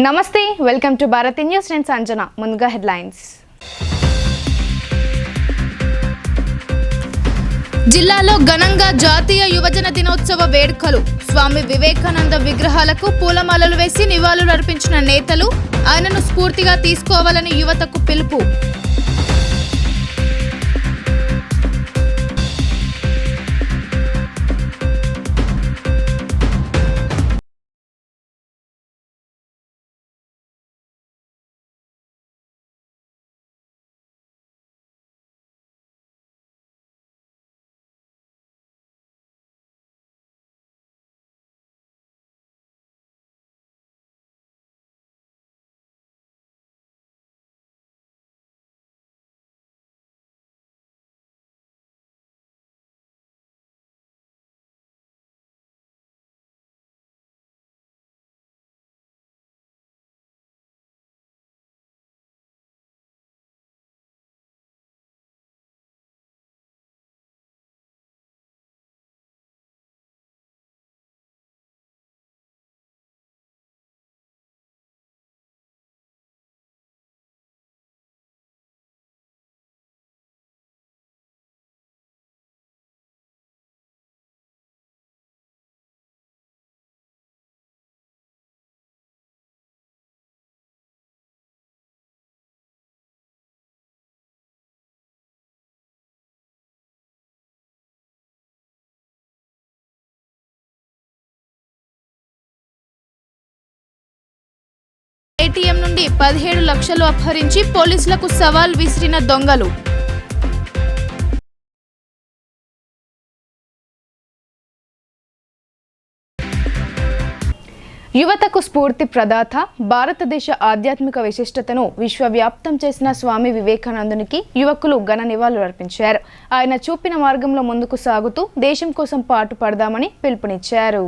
నమస్తే welcome to Bharat news నేను సంజన ముందుగా హెడ్లైన్స్ జిల్లాలో ఘనంగా జాతీయ యువజన దినోత్సవ వేడుకలు స్వామి వివేకానంద విగ్రహాలకు పూలమాలలు వేసి నివాళులర్పించిన నేతలు ఆయనను స్ఫూర్తిగా తీసుకోవాలని యువతకు పిలుపు ఏటీఎం నుండి 17 లక్షలు అపహరించి పోలీసులకు సవాల్ విసిరిన దొంగలు. యువతకు స్ఫూర్తి ప్రదాత, భారతదేశ ఆధ్యాత్మిక విశిష్టతను విశ్వవ్యాప్తం చేసిన స్వామి వివేకానందునికి యువకులు ఘన నివాళులర్పించారు. ఆయన చూపిన మార్గంలో ముందుకు సాగుతూ దేశం కోసం పాటుపడదామని పిలుపునిచ్చారు.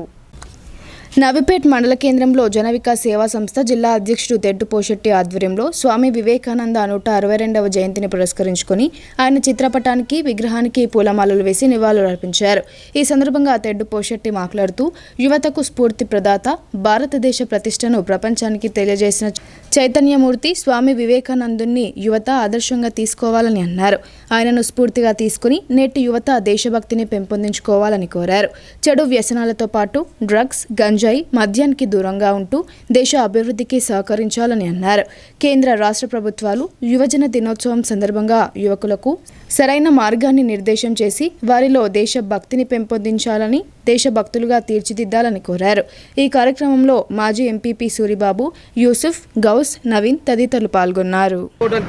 నవిపేట్ మండల కేంద్రంలో జనవికాస్ సేవా సంస్థ జిల్లా అధ్యక్షుడు తెడ్డు పోషెట్టి ఆధ్వర్యంలో స్వామి వివేకానంద 162వ జయంతిని పురస్కరించుకుని ఆయన చిత్రపటానికి విగ్రహానికి పూలమాలలు వేసి నివాళులర్పించారు. ఈ సందర్భంగా తెడ్డు పోషెట్టి మాట్లాడుతూ యువతకు స్ఫూర్తి ప్రదాత, భారతదేశ ప్రతిష్టను ప్రపంచానికి తెలియజేసిన చైతన్యమూర్తి స్వామి వివేకానందుని యువత ఆదర్శంగా తీసుకోవాలని అన్నారు. ఆయనను స్ఫూర్తిగా తీసుకుని నేటి యువత దేశభక్తిని పెంపొందించుకోవాలని కోరారు. చెడు వ్యసనాలతో పాటు డ్రగ్స్, గంజాయి, మద్యానికి దూరంగా ఉంటూ దేశ అభివృద్ధికి సహకరించాలని అన్నారు. కేంద్ర రాష్ట్ర ప్రభుత్వాలు యువజన దినోత్సవం సందర్భంగా యువకులకు సరైన మార్గాన్ని నిర్దేశం చేసి వారిలో దేశభక్తిని పెంపొందించాలని, దేశభక్తులుగా తీర్చిదిద్దాలని కోరారు. ఈ కార్యక్రమంలో మాజీ ఎంపీపీ సూరిబాబు, యూసుఫ్, గౌస్, నవీన్ తదితరులు పాల్గొన్నారు.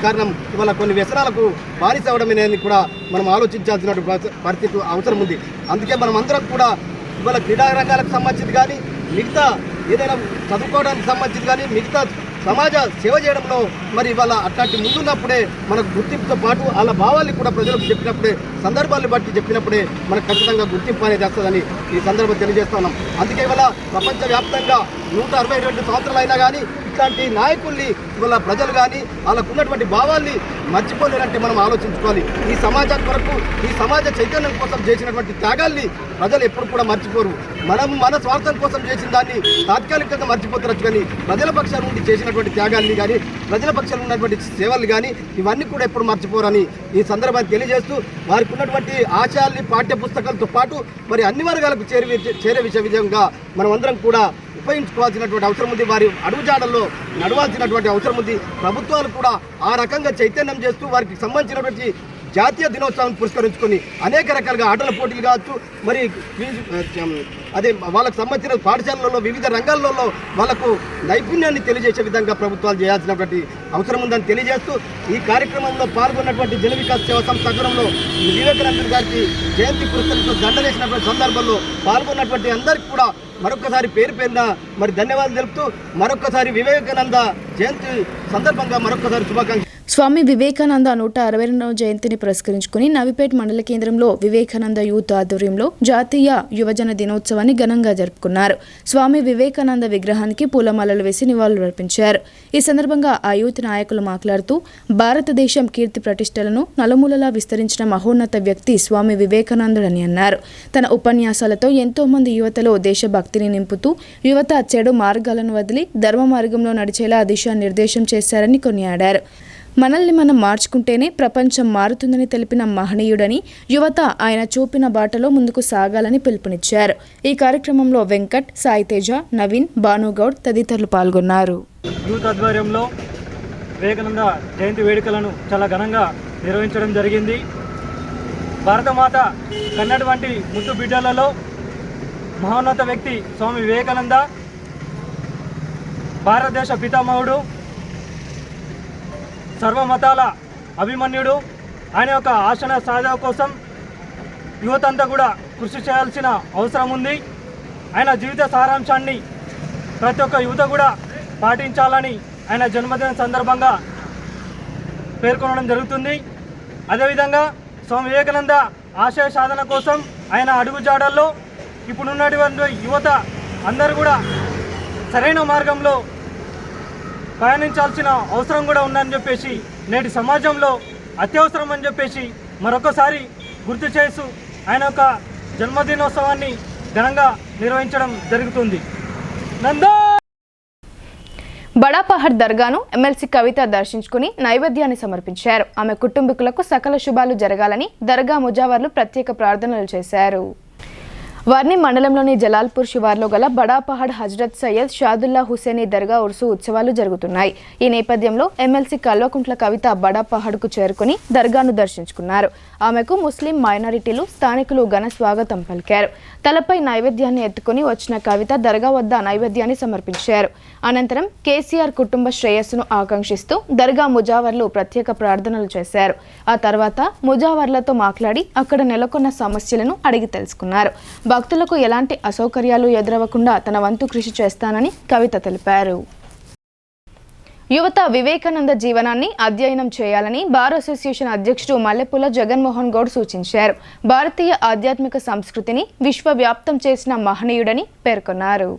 కారణం ఇవాళ కొన్ని వ్యసనాలకు బానిస అవడమనేది కూడా మనం ఆలోచించాల్సిన పరిస్థితి అవసరం ఉంది. అందుకే మనం అందరం కూడా ఇవాళ క్రీడా రంగాలకు సంబంధించి కానీ, మిగతా ఏదైనా చదువుకోవడానికి సంబంధించి కానీ, మిగతా సమాజ సేవ చేయడంలో మరి ఇవాళ అట్లాంటి ముందున్నప్పుడే మనకు గుర్తింపుతో పాటు వాళ్ళ భావాల్ని కూడా ప్రజలకు చెప్పినప్పుడే, సందర్భాన్ని బట్టి చెప్పినప్పుడే మనకు ఖచ్చితంగా గుర్తింపు అనేది వస్తుందని ఈ సందర్భం తెలియజేస్తున్నాం. అందుకే ఇవాళ ప్రపంచవ్యాప్తంగా 162 సంవత్సరాలు అయినా కానీ ఇట్లాంటి నాయకుల్ని ఇవాళ ప్రజలు కానీ వాళ్ళకు ఉన్నటువంటి భావాల్ని మర్చిపోలేరంటే మనం ఆలోచించుకోవాలి. ఈ సమాజం కొరకు, ఈ సమాజ చైతన్యం కోసం చేసినటువంటి త్యాగాల్ని ప్రజలు ఎప్పుడు కూడా మర్చిపోరు. మనం మన స్వార్థం కోసం చేసిన దాన్ని తాత్కాలికంగా మర్చిపోతున్నట్టు, కానీ ప్రజల పక్షాల నుండి చేసినటువంటి త్యాగాల్ని కానీ, ప్రజల పక్షాలు ఉన్నటువంటి సేవలు కానీ ఇవన్నీ కూడా ఎప్పుడు మర్చిపోరని ఈ సందర్భాన్ని తెలియజేస్తూ, వారికి ఉన్నటువంటి ఆశయాల్ని పాఠ్య పుస్తకాలతో పాటు మరి అన్ని వర్గాలకు చేరే విధంగా మనం అందరం కూడా ఉపయోగించుకోవాల్సినటువంటి అవసరం ఉంది. వారి అడుగుజాడల్లో నడవాల్సినటువంటి అవసరం ఉంది. ప్రభుత్వాలు కూడా ఆ రకంగా చైతన్యం చేస్తూ వారికి సంబంధించినటువంటి జాతీయ దినోత్సవాన్ని పురస్కరించుకొని అనేక రకాలుగా ఆటల పోటీలు కావచ్చు, మరి అదే వాళ్ళకు సంబంధించిన పాఠశాలలలో వివిధ రంగాలలో వాళ్ళకు నైపుణ్యాన్ని తెలియజేసే విధంగా ప్రభుత్వాలు చేయాల్సినటువంటి అవసరం ఉందని తెలియజేస్తూ, ఈ కార్యక్రమంలో పాల్గొన్నటువంటి జన వికాస్ సేవా సంస్థ ఆధ్వర్యంలో వివేకానంద గారికి జయంతి పురస్కరించు దండనేసినటువంటి సందర్భంలో పాల్గొన్నటువంటి అందరికీ కూడా మరొకసారి పేరు పేరున మరి ధన్యవాదాలు తెలుపుతూ, మరొకసారి వివేకానంద జయంతి సందర్భంగా మరొకసారి శుభాకాంక్షలు. స్వామి వివేకానంద 162వ జయంతిని పురస్కరించుకుని నవిపేట్ మండల కేంద్రంలో వివేకానంద యూత్ ఆధ్వర్యంలో జాతీయ యువజన దినోత్సవాన్ని ఘనంగా జరుపుకున్నారు. స్వామి వివేకానంద విగ్రహానికి పూలమాలలు వేసి నివాళులర్పించారు. ఈ సందర్భంగా ఆ యూత్ నాయకులు మాట్లాడుతూ భారతదేశం కీర్తి ప్రతిష్టలను నలుమూలలా విస్తరించిన మహోన్నత వ్యక్తి స్వామి వివేకానందుడని అన్నారు. తన ఉపన్యాసాలతో ఎంతో మంది యువతలో దేశభక్తిని నింపుతూ యువత చెడు మార్గాలను వదిలి ధర్మ మార్గంలో నడిచేలా దిశానిర్దేశం చేశారని కొనియాడారు. మనల్ని మనం మార్చుకుంటేనే ప్రపంచం మారుతుందని తెలిపిన మహనీయుడని యువత ఆయన చూపిన బాటలో ముందుకు సాగాలని పిలుపునిచ్చారు. ఈ కార్యక్రమంలో వెంకట్, సాయితేజ, నవీన్, భానుగౌడ్ తదితరులు పాల్గొన్నారు. యూత్ ఆధ్వర్యంలో వివేకానంద జయంతి వేడుకలను చాలా ఘనంగా నిర్వహించడం జరిగింది. భారతమాత కన్నటువంటి ముద్దు బిడ్డలలో మహోన్నత వ్యక్తి స్వామి వివేకానంద, భారతదేశ పితామహుడు, సర్వమతాల అభిమన్యుడు. ఆయన యొక్క ఆశన సాధన కోసం యువత అంతా కూడా కృషి చేయాల్సిన అవసరం ఉంది. ఆయన జీవిత సారాంశాన్ని ప్రతి ఒక్క యువత కూడా పాటించాలని ఆయన జన్మదిన సందర్భంగా పేర్కొనడం జరుగుతుంది. అదేవిధంగా స్వామి వివేకానంద ఆశయ సాధన కోసం ఆయన అడుగుజాడల్లో ఇప్పుడున్నటువంటి యువత అందరూ కూడా సరైన మార్గంలో ప్రయాణించాల్సిన అవసరం కూడా ఉందని చెప్పేసి, నేటి సమాజంలో అత్యవసరం అని చెప్పేసి మరొకసారి గుర్తు చేస్తూ ఆయన యొక్క జన్మదినోత్సవాన్ని ఘనంగా నిర్వహించడం జరుగుతుంది. బడాపహడ్ దర్గాను ఎమ్మెల్సీ కవిత దర్శించుకుని నైవేద్యాన్ని సమర్పించారు. ఆమె కుటుంబీకులకు సకల శుభాలు జరగాలని దర్గా ముజావర్లు ప్రత్యేక ప్రార్థనలు చేశారు. వర్ని మండలంలోని జలాల్పూర్ శివార్లో గల బడాపహడ్ హజ్రత్ సయ్యద్ షాదుల్లా హుసేనీ దర్గా ఉర్సు ఉత్సవాలు జరుగుతున్నాయి. ఈ నేపథ్యంలో ఎమ్మెల్సీ కల్వకుంట్ల కవిత బడాపహడ్కు చేరుకుని దర్గాను దర్శించుకున్నారు. ఆమెకు ముస్లిం మైనారిటీలు, స్థానికులు ఘన స్వాగతం పలికారు. తలపై నైవేద్యాన్ని ఎత్తుకుని వచ్చిన కవిత దర్గా వద్ద నైవేద్యాన్ని సమర్పించారు. అనంతరం కేసీఆర్ కుటుంబ శ్రేయస్సును ఆకాంక్షిస్తూ దర్గా ముజావర్లు ప్రత్యేక ప్రార్థనలు చేశారు. ఆ తర్వాత ముజావర్లతో మాట్లాడి అక్కడ నెలకొన్న సమస్యలను అడిగి తెలుసుకున్నారు. భక్తులకు ఎలాంటి అసౌకర్యాలు ఎదురవ్వకుండా తన వంతు కృషి చేస్తానని కవిత తెలిపారు. యువత వివేకానంద జీవనాన్ని అధ్యయనం చేయాలని బార్ అసోసియేషన్ అధ్యక్షుడు మల్లెపూల జగన్మోహన్ గౌడ్ సూచించారు. భారతీయ ఆధ్యాత్మిక సంస్కృతిని విశ్వవ్యాప్తం చేసిన మహనీయుడని పేర్కొన్నారు.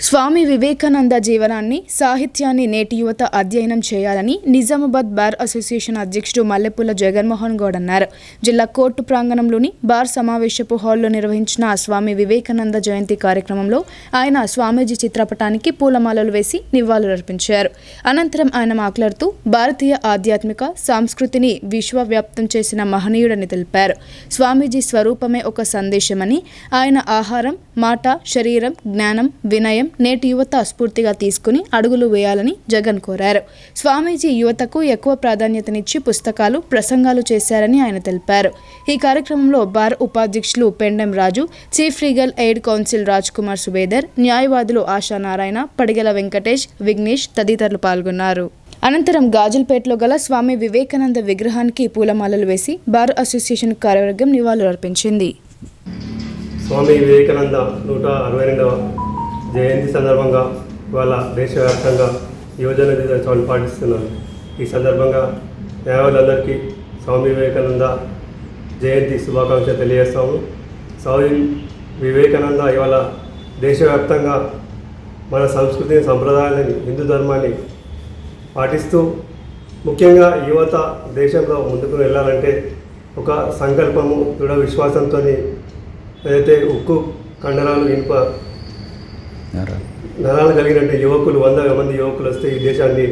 స్వామి వివేకానంద జీవనాన్ని, సాహిత్యాన్ని నేటి యువత అధ్యయనం చేయాలని నిజామాబాద్ బార్ అసోసియేషన్ అధ్యక్షుడు మల్లెపూల జగన్మోహన్ గౌడ్ అన్నారు. జిల్లా కోర్టు ప్రాంగణంలోని బార్ సమావేశపు హాల్లో నిర్వహించిన స్వామి వివేకానంద జయంతి కార్యక్రమంలో ఆయన స్వామీజీ చిత్రపటానికి పూలమాలలు వేసి నివాళులర్పించారు. అనంతరం ఆయన మాట్లాడుతూ భారతీయ ఆధ్యాత్మిక సంస్కృతిని విశ్వవ్యాప్తం చేసిన మహనీయుడని తెలిపారు. స్వామీజీ స్వరూపమే ఒక సందేశమని, ఆయన ఆహారం, మాట, శరీరం, జ్ఞానం, వినయం నేటి యువత స్ఫూర్తిగా తీసుకుని అడుగులు వేయాలని జగన్ కోరారు. స్వామీజీ యువతకు ఎక్కువ ప్రాధాన్యతనిచ్చి పుస్తకాలు, ప్రసంగాలు చేశారని ఆయన తెలిపారు. ఈ కార్యక్రమంలో బార్ ఉపాధ్యక్షులు Pendem Raju, chief legal aid council Raj Kumar Subedar, న్యాయవాదులు ఆశా నారాయణ, పడిగెల వెంకటేష్, విఘ్నేష్ తదితరులు పాల్గొన్నారు. అనంతరం గాజుల్పేటలో గల స్వామి వివేకానంద విగ్రహానికి పూలమాలలు వేసి బార్ అసోసియేషన్ కార్యవర్గం నివాళులర్పించింది. స్వామి వివేకానంద 162వ జయంతి సందర్భంగా ఇవాళ దేశవ్యాప్తంగా యువజన దినోత్సవాన్ని పాటిస్తున్నారు. ఈ సందర్భంగా న్యాయవాదులందరికీ స్వామి వివేకానంద జయంతి శుభాకాంక్షలు తెలియజేస్తాము. స్వామి వివేకానంద ఇవాళ దేశవ్యాప్తంగా మన సంస్కృతిని, సంప్రదాయాలని, హిందూ ధర్మాన్ని పాటిస్తూ ముఖ్యంగా యువత దేశంలో ముందుకు వెళ్ళాలంటే ఒక సంకల్పము, దృఢ విశ్వాసంతో ఏదైతే ఉక్కు కండరాలు, ఇనుప నరాలు కలిగినట్టు యువకులు 100 మంది యువకులు వస్తే ఈ దేశాన్ని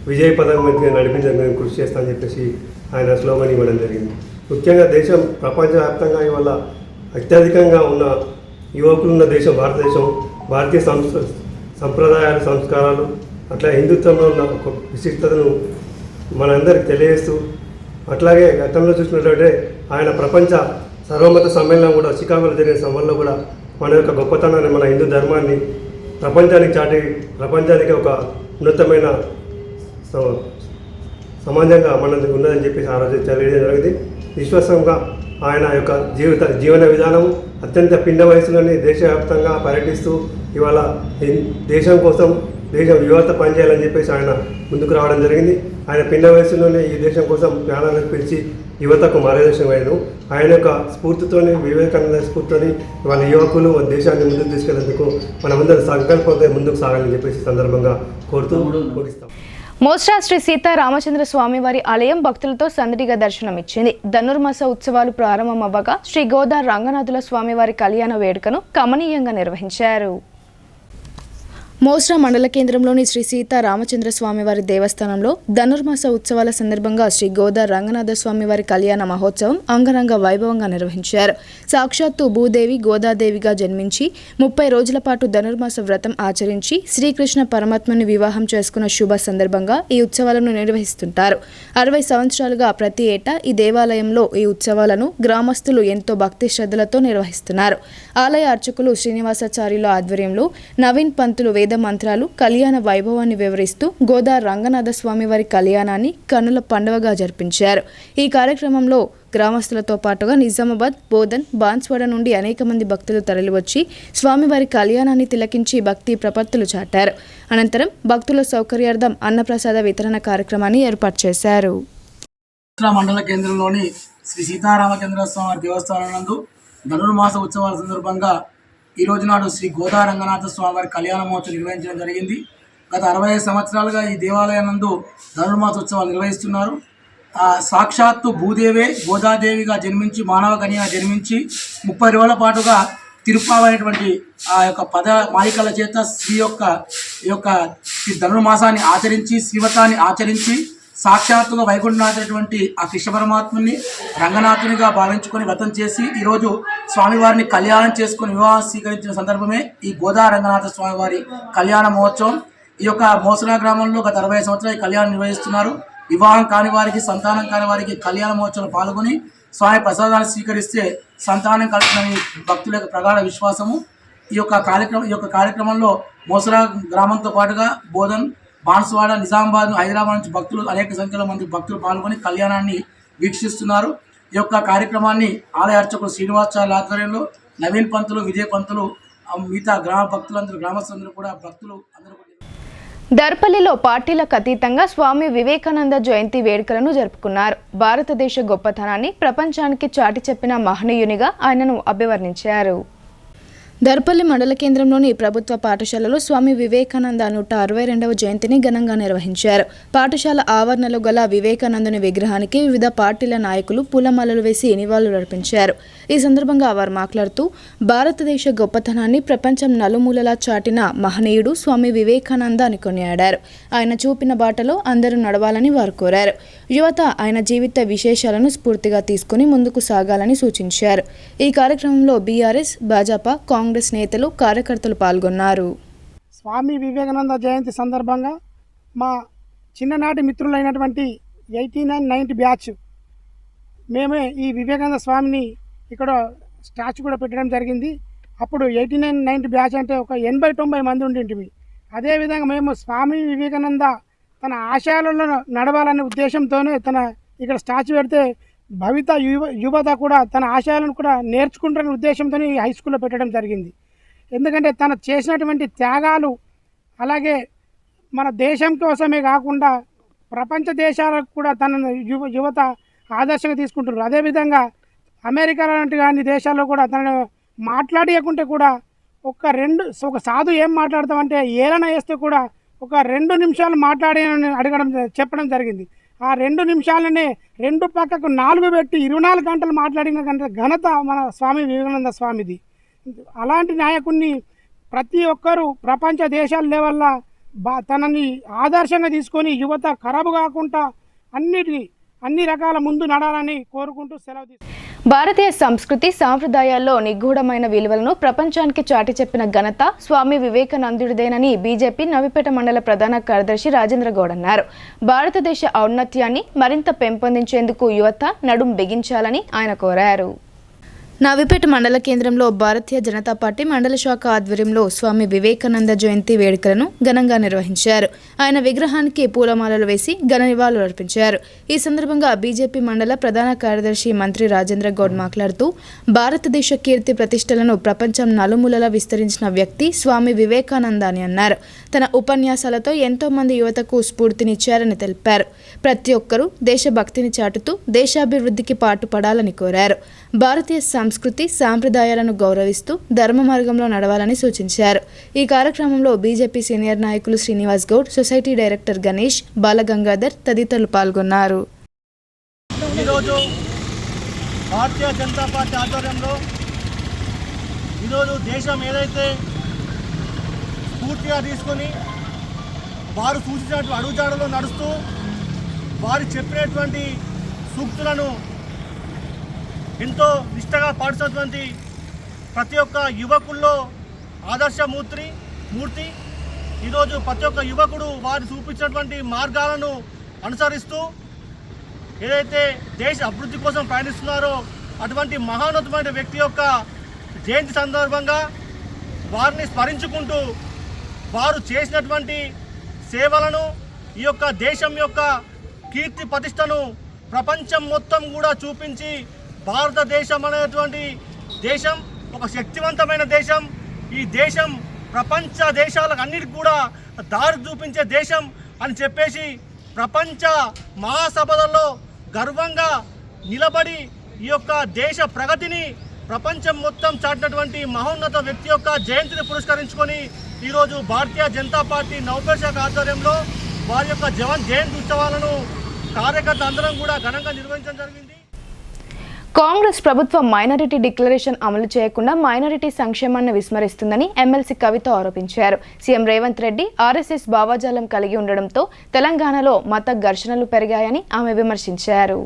విజయపథం మీద నడిపించడానికి కృషి చేస్తామని చెప్పేసి ఆయన స్లోగన్ ఇవ్వడం జరిగింది. ముఖ్యంగా దేశం ప్రపంచవ్యాప్తంగా ఇవాళ అత్యధికంగా ఉన్న యువకులు ఉన్న దేశం భారతదేశం. భారతీయ సంప్రదాయాలు, సంస్కారాలు, అట్లా హిందుత్వంలో ఉన్న ఒక విశిష్టతను మనందరికి తెలియజేస్తూ, అట్లాగే గతంలో చూసినట్లయితే ఆయన ప్రపంచ సర్వమత సమ్మేళనం కూడా చికాగోలో జరిగిన సమయంలో కూడా మన యొక్క గొప్పతనాన్ని, మన హిందూ ధర్మాన్ని ప్రపంచానికి చాటి, ప్రపంచానికి ఒక ఉన్నతమైన సమాజంగా మనది ఉన్నదని చెప్పేసి ఆ రోజు తెలియజేయడం జరిగింది. విశ్వాసంగా ఆయన యొక్క జీవన విధానం అత్యంత పిండ వయసులోని దేశవ్యాప్తంగా పర్యటిస్తూ ఇవాళ దేశం కోసం దేశం యువత పనిచేయాలని చెప్పేసి ఆయన ముందుకు రావడం జరిగింది. ఆయన పిన్న వయసులోనే ఈ దేశం కోసం ప్రాణాలకు పిలిచి యువతకు మార్గదర్శకమైన ఆయన యొక్క స్ఫూర్తితోని, వివేకానంద స్ఫూర్తితోని వాళ్ళ యువకులు దేశాన్ని ముందుకు తీసుకెళ్లేందుకు మనమందరం సంకల్పంతో ముందుకు సాగాలని చెప్పేసి సందర్భంగా కోరుతూ ముగిస్తాం. మోస్రా శ్రీ సీతారామచంద్ర స్వామివారి ఆలయం భక్తులతో సందడిగా దర్శనమిచ్చింది. ధనుర్మాస ఉత్సవాలు ప్రారంభమవ్వగా శ్రీ గోదా రంగనాథుల స్వామివారి కళ్యాణ వేడుకను కమనీయంగా నిర్వహించారు. మోస్రా మండల కేంద్రంలోని శ్రీ సీతారామచంద్ర స్వామివారి దేవస్థానంలో ధనుర్మాస ఉత్సవాల సందర్భంగా శ్రీ గోదా రంగనాథ స్వామివారి కళ్యాణ మహోత్సవం అంగరంగ వైభవంగా నిర్వహించారు. సాక్షాత్తు భూదేవి గోదాదేవిగా జన్మించి 30 రోజుల పాటు ధనుర్మాస వ్రతం ఆచరించి శ్రీకృష్ణ పరమాత్మని వివాహం చేసుకున్న శుభ సందర్భంగా ఈ ఉత్సవాలను నిర్వహిస్తుంటారు. 60 సంవత్సరాలుగా ప్రతి ఏటా ఈ దేవాలయంలో ఈ ఉత్సవాలను గ్రామస్తులు ఎంతో భక్తి శ్రద్ధలతో నిర్వహిస్తున్నారు. ఆలయ అర్చకులు శ్రీనివాసాచార్యుల ఆధ్వర్యంలో నవీన్ పంతులు వేద మంత్రాలు కళ్యాణ వైభవాన్ని వివరిస్తూ గోదా రంగనాథ స్వామివారి కళ్యాణాన్ని కన్నుల పండువగా జరిపించారు. ఈ కార్యక్రమంలో గ్రామస్తులతో పాటుగా నిజామాబాద్, బోధన్, బాన్స్వాడ నుండి అనేక మంది భక్తులు తరలివచ్చి స్వామివారి కళ్యాణాన్ని తిలకించి భక్తి ప్రపత్తులు చాటారు. అనంతరం భక్తుల సౌకర్యార్థం అన్నప్రసాద వితరణ కార్యక్రమాన్ని ఏర్పాటు చేశారు. మండల కేంద్రంలోని శ్రీ సీతారామచంద్ర స్వామి దేవస్థానం నందు ధనుర్మాస ఉత్సవాల సందర్భంగా ఈ రోజు నాడు శ్రీ గోదా రంగనాథ స్వామివారి కళ్యాణ మహోత్సవం నిర్వహించడం జరిగింది. గత 65 సంవత్సరాలుగా ఈ దేవాలయం నందు ధనుర్మాస ఉత్సవాలు నిర్వహిస్తున్నారు. సాక్షాత్తు భూదేవే గోదాదేవిగా జన్మించి మానవ కన్యగా జన్మించి 30 రోజుల పాటుగా తిరుపావైనటువంటి ఆ యొక్క పద మాలికల చేత శ్రీ యొక్క ధనుర్మాసాన్ని ఆచరించి శ్రీవతాన్ని ఆచరించి సాక్షాత్తుగా వైకుంఠనాథునటువంటి ఆ కృష్ణ పరమాత్మని రంగనాథునిగా భావించుకొని వ్రతం చేసి ఈరోజు స్వామివారిని కళ్యాణం చేసుకుని వివాహం స్వీకరించిన సందర్భమే ఈ గోదా రంగనాథ స్వామివారి కళ్యాణ మహోత్సవం. ఈ యొక్క మోసరా గ్రామంలో గత 60 సంవత్సరాలు కళ్యాణం నిర్వహిస్తున్నారు. వివాహం కాని వారికి, సంతానం కాని వారికి కళ్యాణ మహోత్సవంలో పాల్గొని స్వామి ప్రసాదాన్ని స్వీకరిస్తే సంతానం కలుగుతుందని భక్తుల యొక్క ప్రగాఢ విశ్వాసము. ఈ యొక్క కార్యక్రమంలో మోసరా గ్రామంతో పాటుగా బోధన్, బాన్స్వాడ, నిజామాబాద్, హైదరాబాద్ నుంచి భక్తులు అనేక సంఖ్యలో మంది భక్తులు పాల్గొని కళ్యాణాన్ని వీక్షిస్తున్నారు. ఈ యొక్క కార్యక్రమాన్ని ఆలయ అర్చకులు శ్రీనివాసాచార్యుల ఆధ్వర్యంలో నవీన్ పంతులు, విజయ్ పంతులు, మిగతా గ్రామ భక్తులందరూ, గ్రామస్తులందరూ కూడా భక్తులు అందరూ. దర్పల్లిలో పార్టీలకు అతీతంగా స్వామి వివేకానంద జయంతి వేడుకలను జరుపుకున్నారు. భారతదేశ గొప్పతనాన్ని ప్రపంచానికి చాటి చెప్పిన మహనీయునిగా ఆయనను అభివర్ణించారు. దర్పల్లి మండల కేంద్రంలోని ప్రభుత్వ పాఠశాలలో స్వామి వివేకానంద 162వ జయంతిని ఘనంగా నిర్వహించారు. పాఠశాల ఆవరణలో గల వివేకానందుని విగ్రహానికి వివిధ పార్టీల నాయకులు పూలమాలలు వేసి నివాళులర్పించారు. ఈ సందర్భంగా వారు మాట్లాడుతూ భారతదేశ గొప్పతనాన్ని ప్రపంచం నలుమూలలా చాటిన మహనీయుడు స్వామి వివేకానంద అని కొనియాడారు. ఆయన చూపిన బాటలో అందరూ నడవాలని వారు కోరారు. యువత ఆయన జీవిత విశేషాలను స్ఫూర్తిగా తీసుకుని ముందుకు సాగాలని సూచించారు. ఈ కార్యక్రమంలో బీఆర్ఎస్, భాజపా, కాంగ్రెస్ నేతలు, కార్యకర్తలు పాల్గొన్నారు. స్వామి వివేకానంద జయంతి సందర్భంగా మా చిన్ననాటి మిత్రులైనటువంటి 89-90 బ్యాచ్ మేమే ఈ వివేకానంద స్వామిని ఇక్కడ స్టాచ్యూ కూడా పెట్టడం జరిగింది. అప్పుడు 89-90 బ్యాచ్ అంటే ఒక 80-90 మంది ఉండింటివి. అదేవిధంగా మేము స్వామి వివేకానంద తన ఆశయాలలో నడవాలనే ఉద్దేశంతోనే తన ఇక్కడ స్టాచ్యూ పెడితే భవిత యువత కూడా తన ఆశయాలను కూడా నేర్చుకుంటారనే ఉద్దేశంతో ఈ హై స్కూల్లో పెట్టడం జరిగింది. ఎందుకంటే తన చేసినటువంటి త్యాగాలు అలాగే మన దేశం కోసమే కాకుండా ప్రపంచ దేశాలకు కూడా తనను యువత ఆదర్శంగా తీసుకుంటున్నారు. అదేవిధంగా అమెరికా లాంటి అన్ని దేశాల్లో కూడా తనను మాట్లాడకుంటే కూడా ఒక సాధు ఏం మాట్లాడతామంటే ఏలన వేస్తే కూడా ఒక 2 నిమిషాలు చెప్పడం జరిగింది. ఆ 2 నిమిషాలనే 2 పక్కకు 4 పెట్టి 24 గంటలు మాట్లాడిన ఘనత మన స్వామి వివేకానంద స్వామిది. అలాంటి నాయకుడిని ప్రతి ఒక్కరూ ప్రపంచ దేశాల లెవెల్లో తనని ఆదర్శంగా తీసుకొని యువత ఖరాబు కాకుండా అన్ని రకాల ముందు నడాలని కోరుకుంటూ సెలవు తీసుకుంటాను. భారతీయ సంస్కృతి సాంప్రదాయాల్లో నిగూఢమైన విలువలను ప్రపంచానికి చాటి చెప్పిన ఘనత స్వామి వివేకానందుడిదేనని బీజేపీ నవిపేట మండల ప్రధాన కార్యదర్శి రాజేంద్ర గౌడ్ అన్నారు. భారతదేశ ఔన్నత్యాన్ని మరింత పెంపొందించేందుకు యువత నడుం బిగించాలని ఆయన కోరారు. నావిపేట మండల కేంద్రంలో భారతీయ జనతా పార్టీ మండల శాఖ ఆధ్వర్యంలో స్వామి వివేకానంద జయంతి వేడుకలను ఘనంగా నిర్వహించారు. ఆయన విగ్రహానికి పూలమాలలు వేసి ఘన నివాళులు అర్పించారు. ఈ సందర్భంగా బీజేపీ మండల ప్రధాన కార్యదర్శి మంత్రి రాజేంద్ర గౌడ్ మాట్లాడుతూ భారతదేశ కీర్తి ప్రతిష్టలను ప్రపంచం నలుమూలలా విస్తరించిన వ్యక్తి స్వామి వివేకానంద అని అన్నారు. తన ఉపన్యాసాలతో ఎంతో మంది యువతకు స్ఫూర్తినిచ్చారని తెలిపారు. ప్రతి ఒక్కరూ దేశభక్తిని చాటుతూ దేశాభివృద్ధికి పాటుపడాలని కోరారు. భారతీయ సంస్కృతి సాంప్రదాయాలను గౌరవిస్తూ ధర్మ మార్గంలో నడవాలని సూచించారు. ఈ కార్యక్రమంలో బీజేపీ సీనియర్ నాయకులు శ్రీనివాస్ గౌడ్, సొసైటీ డైరెక్టర్ గణేష్, బాలగంగాధర్ తదితరులు పాల్గొన్నారు. ఈరోజు భారతీయ జనతా పార్టీ ఆధ్వర్యంలో ఈరోజు దేశం ఏదైతే స్ఫూర్తిగా తీసుకొని వారు సూచించినటువంటి అడుగుజాడలో నడుస్తూ వారు చెప్పినటువంటి సూక్తులను ఎంతో నిష్టగా పాటిస్తున్నటువంటి ప్రతి ఒక్క యువకుల్లో ఆదర్శమూర్తి ఈరోజు ప్రతి ఒక్క యువకుడు వారు చూపించినటువంటి మార్గాలను అనుసరిస్తూ ఏదైతే దేశ అభివృద్ధి కోసం ప్రయాణిస్తున్నారో అటువంటి మహాన్నతమైన వ్యక్తి యొక్క జయంతి సందర్భంగా వారిని స్మరించుకుంటూ వారు చేసినటువంటి సేవలను ఈ యొక్క దేశం యొక్క కీర్తి ప్రతిష్టను ప్రపంచం మొత్తం కూడా చూపించి భారతదేశం అనేటువంటి దేశం ఒక శక్తివంతమైన దేశం. ఈ దేశం ప్రపంచ దేశాలకు అన్నిటికీ కూడా దారి చూపించే దేశం అని చెప్పేసి ప్రపంచ మహాసభలలో గర్వంగా నిలబడి ఈ యొక్క దేశ ప్రగతిని ప్రపంచం మొత్తం చాటినటువంటి మహోన్నత వ్యక్తి యొక్క జయంతిని పురస్కరించుకొని ఈరోజు భారతీయ జనతా పార్టీ నౌపేట శాఖ ఆధ్వర్యంలో వారి యొక్క జయంతి ఉత్సవాలను కార్యకర్త అందరం కూడా ఘనంగా నిర్వహించడం జరిగింది. కాంగ్రెస్ ప్రభుత్వం మైనారిటీ డిక్లరేషన్ అమలు చేయకుండా మైనారిటీ సంక్షేమాన్ని విస్మరిస్తుందని ఎమ్మెల్సీ కవిత ఆరోపించారు. సీఎం రేవంత్ రెడ్డి ఆర్ఎస్ఎస్ భావజాలం కలిగి ఉండడంతో తెలంగాణలో మత ఘర్షణలు పెరిగాయని ఆమె విమర్శించారు.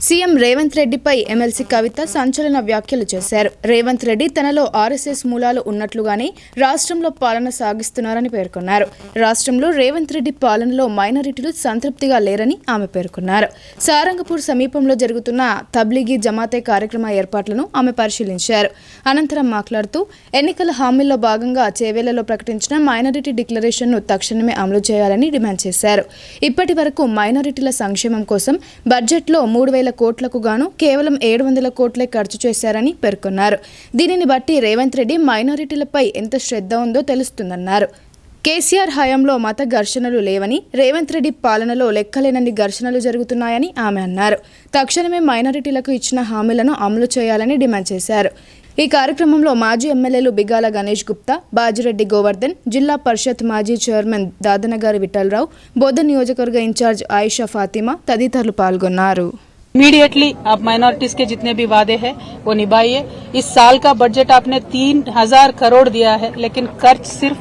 సీఎం రేవంత్ రెడ్డిపై ఎమ్మెల్సీ కవిత సంచలన వ్యాఖ్యలు చేశారు. రేవంత్ రెడ్డి తనలో ఆర్ఎస్ఎస్ మూలాలు ఉన్నట్లుగానే రాష్ట్రంలో పాలన సాగిస్తున్నారని పేర్కొన్నారు. రాష్ట్రంలో రేవంత్ రెడ్డి పాలనలో మైనారిటీలు సంతృప్తిగా లేరని ఆమె పేర్కొన్నారు. సారంగపూర్ సమీపంలో జరుగుతున్న తబ్లిగీ జమాతే కార్యక్రమ ఏర్పాట్లను ఆమె పరిశీలించారు. అనంతరం మాట్లాడుతూ ఎన్నికల హామీల్లో భాగంగా చేవేళ్లలో ప్రకటించిన మైనారిటీ డిక్లరేషన్ను తక్షణమే అమలు చేయాలని డిమాండ్ చేశారు. ఇప్పటి వరకు మైనారిటీల సంక్షేమం కోసం బడ్జెట్లో 3,000 కోట్లకు గాను కేవలం 700 కోట్లే ఖర్చు చేశారని పేర్కొన్నారు. దీనిని బట్టి రేవంత్ రెడ్డి మైనారిటీలపై ఎంత శ్రద్ధ ఉందో తెలుస్తుందన్నారు. కేసీఆర్ హయాంలో మత ఘర్షణలు లేవని, రేవంత్ రెడ్డి పాలనలో లెక్కలేనన్ని ఘర్షణలు జరుగుతున్నాయని ఆమె అన్నారు. తక్షణమే మైనారిటీలకు ఇచ్చిన హామీలను అమలు చేయాలని డిమాండ్ చేశారు. ఈ కార్యక్రమంలో మాజీ ఎమ్మెల్యేలు బిగాల గణేష్ గుప్తా, బాజిరెడ్డి గోవర్ధన్, జిల్లా పరిషత్ మాజీ చైర్మన్ దాదనగారి విఠలరావు, బోధన్ నియోజకవర్గ ఇన్ఛార్జ్ ఆయిషా ఫాతిమా తదితరులు పాల్గొన్నారు. इमीडिएटली आप माइनॉरिटीज के जितने भी वादे हैं वो निभाइए। इस साल का बजट आपने 3,000 करोड़ दिया है, लेकिन खर्च सिर्फ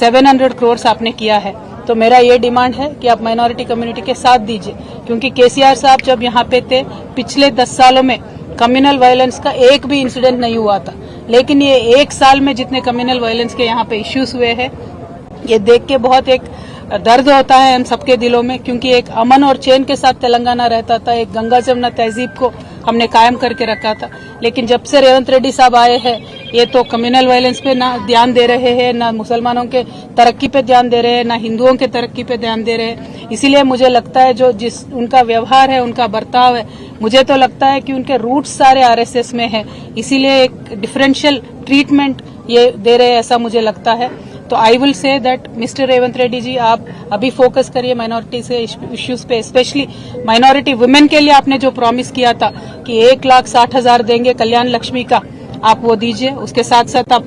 700 करोड़ आपने किया है। तो मेरा ये डिमांड है कि आप माइनॉरिटी कम्युनिटी के साथ दीजिए, क्योंकि केसीआर साहब जब यहाँ पे थे पिछले 10 सालों में कम्युनल वायलेंस का एक भी इंसिडेंट नहीं हुआ था, लेकिन ये 1 साल में जितने कम्युनल वायलेंस के यहाँ पे इश्यूज हुए हैं, ये देख के बहुत एक दर्द होता है हम सबके दिलों में, क्योंकि एक अमन और चैन के साथ तेलंगाना रहता था, एक गंगा जमुना तहजीब को हमने कायम करके रखा था। लेकिन जब से रेवंत रेड्डी साहब आए हैं, ये तो कम्युनल वायलेंस पे ना ध्यान दे रहे हैं, ना मुसलमानों के तरक्की पे ध्यान दे रहे हैं, ना हिंदुओं के तरक्की पे ध्यान दे रहे हैं। इसीलिए मुझे लगता है जो जिस उनका व्यवहार है, उनका बर्ताव है, मुझे तो लगता है कि उनके रूट्स सारे आरएसएस में है, इसीलिए एक डिफरेंशियल ट्रीटमेंट ये दे रहे हैं, ऐसा मुझे लगता है। तो I will say that mister Revanth Reddy ji, आप अभी फोकस करिए माइनॉरिटी से इश्यूज पे, स्पेशली माइनॉरिटी वुमेन के लिए आपने जो प्रॉमिस किया था कि 1,60,000 देंगे कल्याण लक्ष्मी का, आप वो दीजिए। उसके साथ साथ आप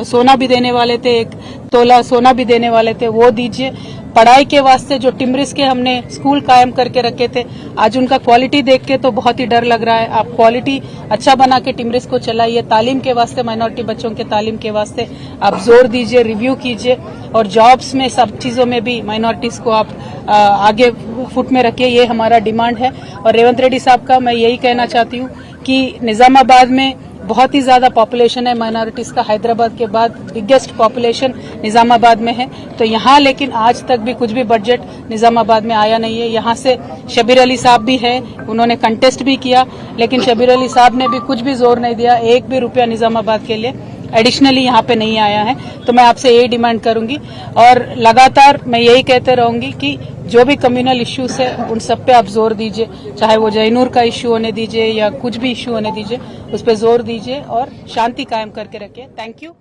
सोना भी देने वाले थे, 1 तोला सोना भी देने वाले थे, वो दीजिए। पढ़ाई के वास्ते जो टिम्रिस के हमने स्कूल कायम करके रखे थे, आज उनका क्वालिटी देख के तो बहुत ही डर लग रहा है। आप क्वालिटी अच्छा बना के टिम्रिस को चलाइए। तालीम के वास्ते, माइनॉरिटी बच्चों के तालीम के वास्ते आप जोर दीजिए, रिव्यू कीजिए, और जॉब्स में सब चीजों में भी माइनॉरिटीज को आप आगे फुट में रखिए। ये हमारा डिमांड है। और रेवंत रेड्डी साहब का मैं यही कहना चाहती हूँ कि निजामाबाद में बहुत ही ज्यादा पॉपुलेशन है माइनॉरिटीज का, हैदराबाद के बाद बिगेस्ट पॉपुलेशन निजामाबाद में है। तो यहाँ लेकिन आज तक भी कुछ भी बजट निजामाबाद में आया नहीं है। यहाँ से शबीर अली साहब भी है, उन्होंने कंटेस्ट भी किया, लेकिन शबीर अली साहब ने भी कुछ भी जोर नहीं दिया, एक भी रुपया निजामाबाद के लिए एडिशनली यहाँ पे नहीं आया है। तो मैं आपसे यही डिमांड करूंगी और लगातार मैं यही कहते रहूंगी कि जो भी कम्युनल इश्यूज है उन सब पे आप जोर दीजिए, चाहे वो जैनूर का इश्यू होने दीजिए या कुछ भी इश्यू होने दीजिए, उस पर जोर दीजिए और शांति कायम करके रखिए। Thank you.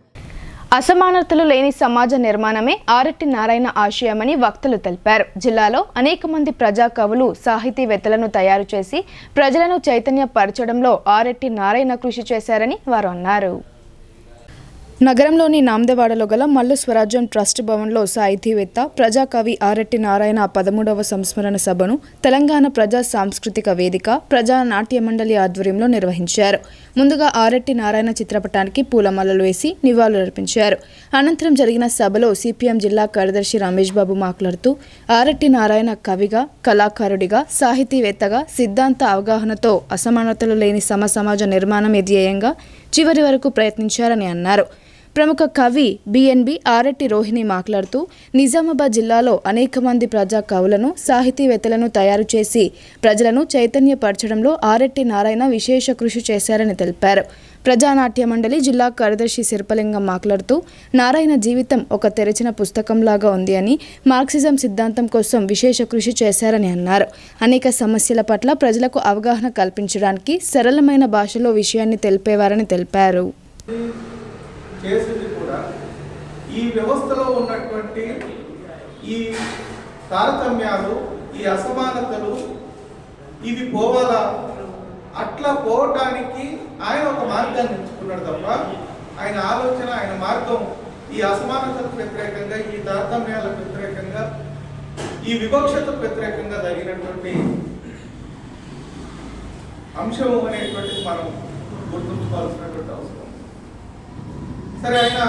అసమానతలు లేని సమాజ నిర్మాణమే ఆరెట్టి నారాయణ ఆశయమని వక్తలు తెలిపారు. జిల్లాలో అనేక మంది ప్రజా కవులు, సాహితీవేత్తలను తయారు చేసి ప్రజలను చైతన్యపరచడంలో ఆరెట్టి నారాయణ కృషి చేశారని వారు అన్నారు. నగరంలోని నాందేవాడలో గల మల్లు స్వరాజ్యం ట్రస్ట్ భవన్లో సాహితీవేత్త ప్రజాకవి ఆరెట్టి నారాయణ 13వ సంస్మరణ సభను తెలంగాణ ప్రజా సాంస్కృతిక వేదిక ప్రజా నాట్య మండలి ఆధ్వర్యంలో నిర్వహించారు. ముందుగా ఆరెట్టి నారాయణ చిత్రపటానికి పూలమాలలు వేసి నివాళులర్పించారు. అనంతరం జరిగిన సభలో సిపిఎం జిల్లా కార్యదర్శి రమేష్ బాబు మాట్లాడుతూ ఆరెట్టి నారాయణ కవిగా, కళాకారుడిగా, సాహితీవేత్తగా సిద్ధాంత అవగాహనతో అసమానతలు లేని సమాజ నిర్మాణమే ధ్యేయంగా చివరి వరకు ప్రయత్నించారని అన్నారు. ప్రముఖ కవి బిఎన్బి ఆరెట్టి రోహిణి మాట్లాడుతూ నిజామాబాద్ జిల్లాలో అనేక మంది ప్రజా కవులను, సాహితీవేత్తలను తయారు చేసి ప్రజలను చైతన్యపరచడంలో ఆరెట్టి నారాయణ విశేష కృషి చేశారని తెలిపారు. ప్రజానాట్య మండలి జిల్లా కార్యదర్శి శిల్పలింగం మాట్లాడుతూ నారాయణ జీవితం ఒక తెరిచిన పుస్తకంలాగా ఉంది అని, మార్క్సిజం సిద్ధాంతం కోసం విశేష కృషి చేశారని అన్నారు. అనేక సమస్యల పట్ల ప్రజలకు అవగాహన కల్పించడానికి సరళమైన భాషలో విషయాన్ని తెలిపేవారని తెలిపారు. చేసింది కూడా ఈ వ్యవస్థలో ఉన్నటువంటి ఈ తారతమ్యాలు, ఈ అసమానతలు ఇవి పోవాలా, అట్లా పోవటానికి ఆయన ఒక మార్గాన్ని ఎంచుకున్నాడు తప్ప ఆయన ఆలోచన, ఆయన మార్గం ఈ అసమానతలకు వ్యతిరేకంగా, ఈ తారతమ్యాలకు వ్యతిరేకంగా, ఈ వివక్షతకు వ్యతిరేకంగా జరిగినటువంటి అంశము అనేటువంటిది మనం గుర్తుంచుకోవాల్సినటువంటి అవసరం. సరే, ఆయన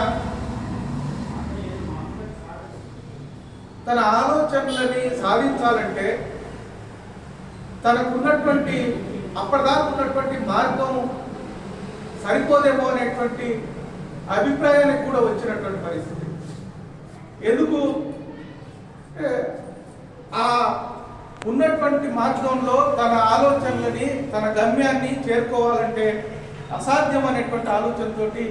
తన ఆలోచనలని సాధించాలంటే తనకున్నటువంటి అప్పటిదాకా ఉన్నటువంటి మార్గం సరిపోదేమో అనేటువంటి అభిప్రాయానికి కూడా వచ్చినటువంటి పరిస్థితి. ఎందుకు ఆ ఉన్నటువంటి మార్గంలో తన ఆలోచనలని, తన గమ్యాన్ని చేరుకోవాలంటే అసాధ్యం అనేటువంటి ఆలోచనతోటి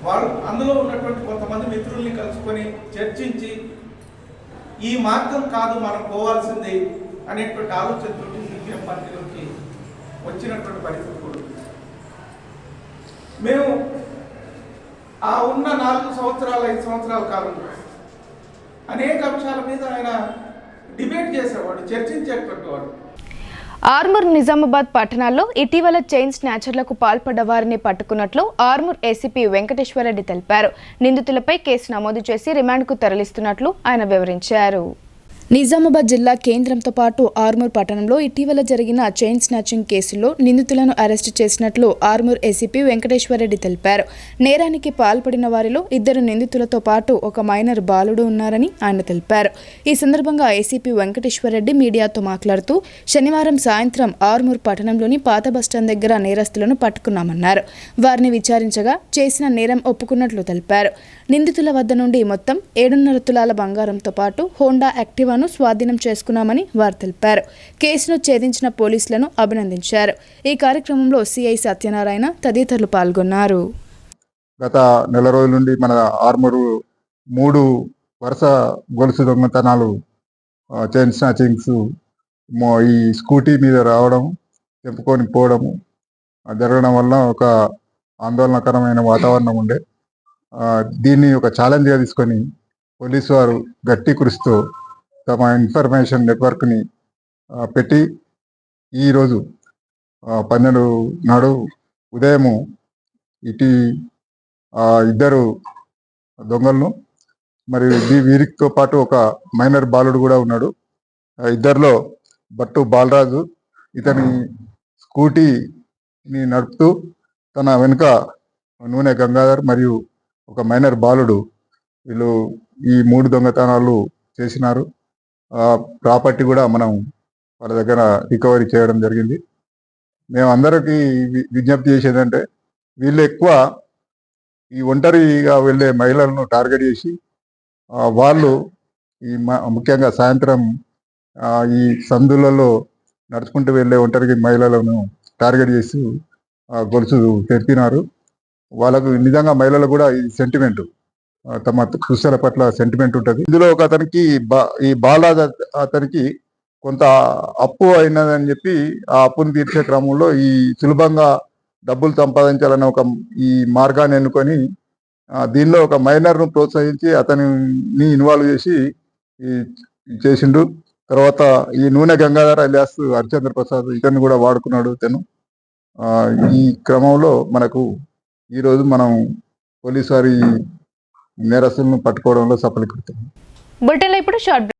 వారు అందులో ఉన్నటువంటి కొంతమంది మిత్రుల్ని కలుసుకొని చర్చించి ఈ మార్గం కాదు మనం పోవాల్సింది అనేటువంటి ఆలోచనతో సిపిఎం పార్టీలోకి వచ్చినటువంటి పరిస్థితి కూడా. మేము ఆ ఉన్న 4 సంవత్సరాలు 5 సంవత్సరాల కాలంలో అనేక అంశాల మీద ఆయన డిబేట్ చేసేవాడు, చర్చించేటువంటి వాడు. ఆర్మూర్, నిజామాబాద్ పట్టణాల్లో ఇటీవల చైన్ స్నాచర్లకు పాల్పడ్డ వారిని పట్టుకున్నట్లు ఆర్మూర్ ఏసీపీ వెంకటేశ్వరరెడ్డి తెలిపారు. నిందితులపై కేసు నమోదు చేసి రిమాండ్కు తరలిస్తున్నట్లు ఆయన వివరించారు. నిజామాబాద్ జిల్లా కేంద్రంతో పాటు ఆర్మూర్ పట్టణంలో ఇటీవల జరిగిన చైన్ స్నాచింగ్ కేసులో నిందితులను అరెస్టు చేసినట్లు ఆర్మూర్ ఏసీపీ వెంకటేశ్వరరెడ్డి తెలిపారు. నేరానికి పాల్పడిన వారిలో 2 నిందితులతో పాటు ఒక మైనర్ బాలుడు ఉన్నారని ఆయన తెలిపారు. ఈ సందర్భంగా ఏసీపీ వెంకటేశ్వరరెడ్డి మీడియాతో మాట్లాడుతూ శనివారం సాయంత్రం ఆర్మూర్ పట్టణంలోని పాత బస్టాండ్ దగ్గర నేరస్తులను పట్టుకున్నామన్నారు. వారిని విచారించగా చేసిన నేరం ఒప్పుకున్నట్లు తెలిపారు. నిందితుల వద్ద నుండి మొత్తం 7.5 తులాల బంగారంతో పాటు హోండా యాక్టివాను స్వాధీనం చేసుకున్నామని వారు తెలిపారు. కేసును ఛేదించిన పోలీసులను అభినందించారు. ఈ కార్యక్రమంలో సిఐ సత్యనారాయణ తదితరులు పాల్గొన్నారు. గత నెల రోజుల నుండి మన ఆర్మూరు 3 వరుస గొలుసు దొంగతనాలు, చైన్ స్నాచింగ్స్, ఈ స్కూటీ మీద రావడం, తెంపుకొని పోవడము జరగడం వల్ల ఒక ఆందోళనకరమైన వాతావరణం ఉండే. దీన్ని ఒక ఛాలెంజ్గా తీసుకొని పోలీసు వారు గట్టి కృషితో తమ ఇన్ఫర్మేషన్ నెట్వర్క్ని పెట్టి ఈరోజు 12 నాడు ఉదయము ఇద్దరు దొంగలను, మరియు వీరితో పాటు ఒక మైనర్ బాలుడు కూడా ఉన్నాడు. ఇద్దరిలో బట్టు బాలరాజు ఇతని స్కూటీని నడుపుతూ తన వెనుక నూనె గంగాధర్ మరియు ఒక మైనర్ బాలుడు, వీళ్ళు ఈ 3 దొంగతనాలు చేసినారు. ప్రాపర్టీ కూడా మనం వాళ్ళ దగ్గర రికవరీ చేయడం జరిగింది. మేము అందరికీ విజ్ఞప్తి చేసేదంటే వీళ్ళు ఎక్కువ ఈ ఒంటరిగా వెళ్ళే మహిళలను టార్గెట్ చేసి వాళ్ళు ముఖ్యంగా సాయంత్రం ఈ సందులలో నడుచుకుంటూ వెళ్ళే ఒంటరి మహిళలను టార్గెట్ చేసి గొలుసు తెరిపినారు. వాళ్ళకు నిజంగా మహిళలు కూడా ఈ సెంటిమెంట్, తమ పురుషుల పట్ల సెంటిమెంట్ ఉంటుంది. ఇందులో ఒక అతనికి ఈ బాలరాజ్ అతనికి కొంత అప్పు అయినదని చెప్పి ఆ అప్పును తీర్చే క్రమంలో ఈ సులభంగా డబ్బులు సంపాదించాలనే ఈ మార్గాన్ని ఎన్నుకొని దీనిలో ఒక మైనర్ను ప్రోత్సహించి అతనిని ఇన్వాల్వ్ చేసి చేసిండు. తర్వాత ఈ నూనె గంగాధర్ అలియాస్ హరిచంద్ర ప్రసాద్ ఇతన్ని కూడా వాడుకున్నాడు తను. ఈ క్రమంలో మనకు ఈరోజు మనం పోలీసు వారి నేరస్తులను పట్టుకోవడంలో సఫలీకృతం. బులెటిన్లో ఇప్పుడు షార్ట్ బ్రేక్.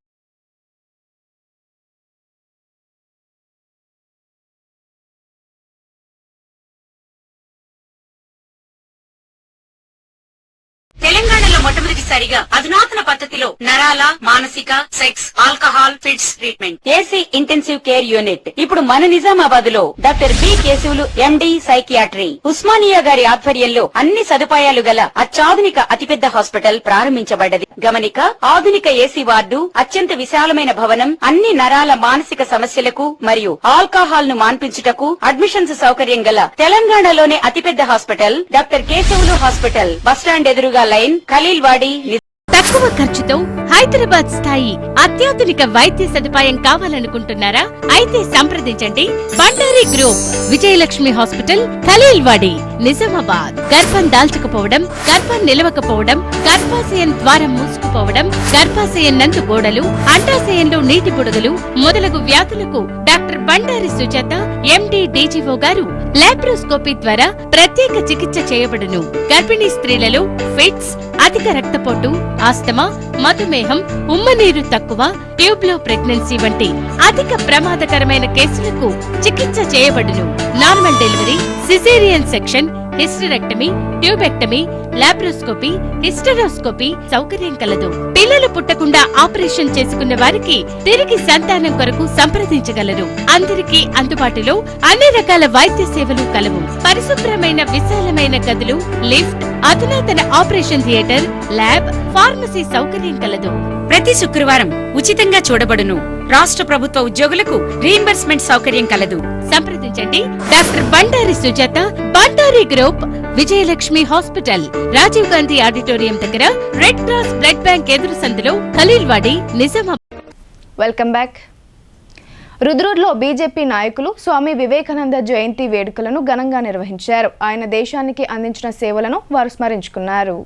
తెలంగాణలో మొట్టమొదటిసారిగా అధునాతన పద్ధతిలో నరాల, మానసిక, sex, alcohol, fits treatment, AC intensive care unit ఇప్పుడు మన నిజామాబాద్ లో doctor B Keshavulu MD psychiatry Osmania గారి ఆధ్వర్యంలో అన్ని సదుపాయాలు గల అత్యాధునిక అతిపెద్ద హాస్పిటల్ ప్రారంభించబడ్డది. గమనిక, ఆధునిక ఏసీ వార్డు, అత్యంత విశాలమైన భవనం, అన్ని నరాల మానసిక సమస్యలకు మరియు ఆల్కహాల్ ను మాన్పించుటకు అడ్మిషన్స్ సౌకర్యం గల తెలంగాణలోనే అతిపెద్ద hospital doctor Keshavulu hospital, bus stand ఎదురుగా లైన్, ఖలీల్వాడి. తక్కువ ఖర్చుతో హైదరాబాద్ స్థాయి అత్యాధునిక వైద్య సదుపాయం కావాలనుకుంటున్నారా? అయితే సంప్రదించండి బండారి గ్రూప్, విజయలక్ష్మి హాస్పిటల్, ఖలీల్వాడి, నిజామాబాద్. గర్భం దాల్చకపోవడం, గర్భం నిలవకపోవడం, గర్భాశయం ద్వారం మూసుకుపోవడం, గర్భాశయం నందు గోడలు, అండాశయంలో నీటి బుడగలు మొదలగు వ్యాధులకు డాక్టర్ బండారి సుజాత ఎండి డీజీఓ గారు లాప్రోస్కోపీ ద్వారా ప్రత్యేక చికిత్స చేయబడును. గర్భిణీ స్త్రీలలో ఫిట్స్, అధిక రక్తపోటు, ఆస్తమా, మధుమేహం, ఉమ్మనీరు తక్కువ, ట్యూబ్లో ప్రెగ్నెన్సీ వంటి అధిక ప్రమాదకరమైన కేసులకు చికిత్స చేయబడును. Normal delivery, caesarean section, hysterectomy, tubectomy, laparoscopy, hysteroscopy సౌకర్యం కలదు. పిల్లలు పుట్టకుండా ఆపరేషన్ చేసుకున్న వారికి తిరిగి సంతానం కొరకు సంప్రదించగలరు. అందరికీ అందుబాటులో అన్ని రకాల వైద్య సేవలు కలవు. పరిశుభ్రమైన విశాలమైన గదులు, లిఫ్ట్, అధునాతన ఆపరేషన్ థియేటర్, ల్యాబ్, ఫార్మసీ సౌకర్యం కలదు. ప్రతి శుక్రవారం ఉచితంగా చూడబడును. రాష్ట్ర ప్రభుత్వ ఉద్యోగులకు రీయింబర్స్మెంట్ సౌకర్యం కలదు. సంప్రదించండి doctor Bandari Sujatha, Bandari group, Vijayalakshmi hospital, Rajiv Gandhi auditorium దగ్గర, రెడ్ క్రాస్ బ్లడ్ బ్యాంక్ ఎదురు సందులో, ఖలీల్వాడి, నిజామాబాద్. Welcome back. రుద్రూర్లో బీజేపీ నాయకులు స్వామి వివేకానంద జయంతి వేడుకలను ఘనంగా నిర్వహించారు. ఆయన దేశానికి అందించిన సేవలను వారు స్మరించుకున్నారు.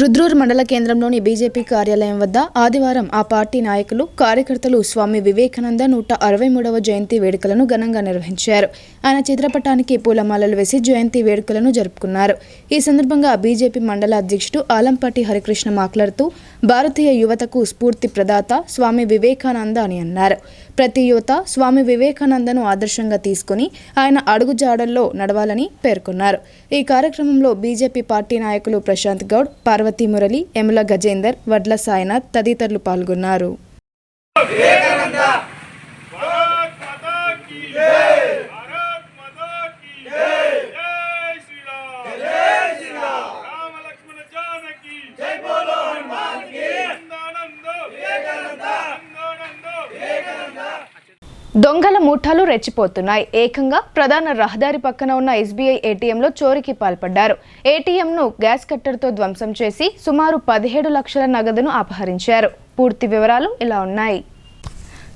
రుద్రూర్ మండల కేంద్రంలోని బీజేపీ కార్యాలయం వద్ద ఆదివారం ఆ పార్టీ నాయకులు, కార్యకర్తలు స్వామి వివేకానంద 163వ జయంతి వేడుకలను ఘనంగా నిర్వహించారు. ఆయన చిత్రపటానికి పూలమాలలు వేసి జయంతి వేడుకలను జరుపుకున్నారు. ఈ సందర్భంగా బీజేపీ మండల అధ్యక్షుడు ఆలంపాటి హరికృష్ణ మాట్లాడుతూ, భారతీయ యువతకు స్ఫూర్తి ప్రదాత స్వామి వివేకానంద అని అన్నారు. ప్రతి యువత స్వామి వివేకానందను ఆదర్శంగా తీసుకుని ఆయన అడుగుజాడల్లో నడవాలని పేర్కొన్నారు. ఈ కార్యక్రమంలో బీజేపీ పార్టీ నాయకులు ప్రశాంత్ గౌడ్, పార్వతీ మురళి, ఎముల గజేందర్, వడ్ల సాయినాథ్ తదితరులు పాల్గొన్నారు. దొంగల ముఠాలు రెచ్చిపోతున్నాయి. ఏకంగా ప్రధాన రహదారి పక్కన ఉన్న ఎస్బీఐ ఏటీఎంలో చోరీకి పాల్పడ్డారు. ఏటీఎంను గ్యాస్ కట్టర్తో ధ్వంసం చేసి సుమారు 17 లక్షల నగదును అపహరించారు. పూర్తి వివరాలు ఇలా ఉన్నాయి.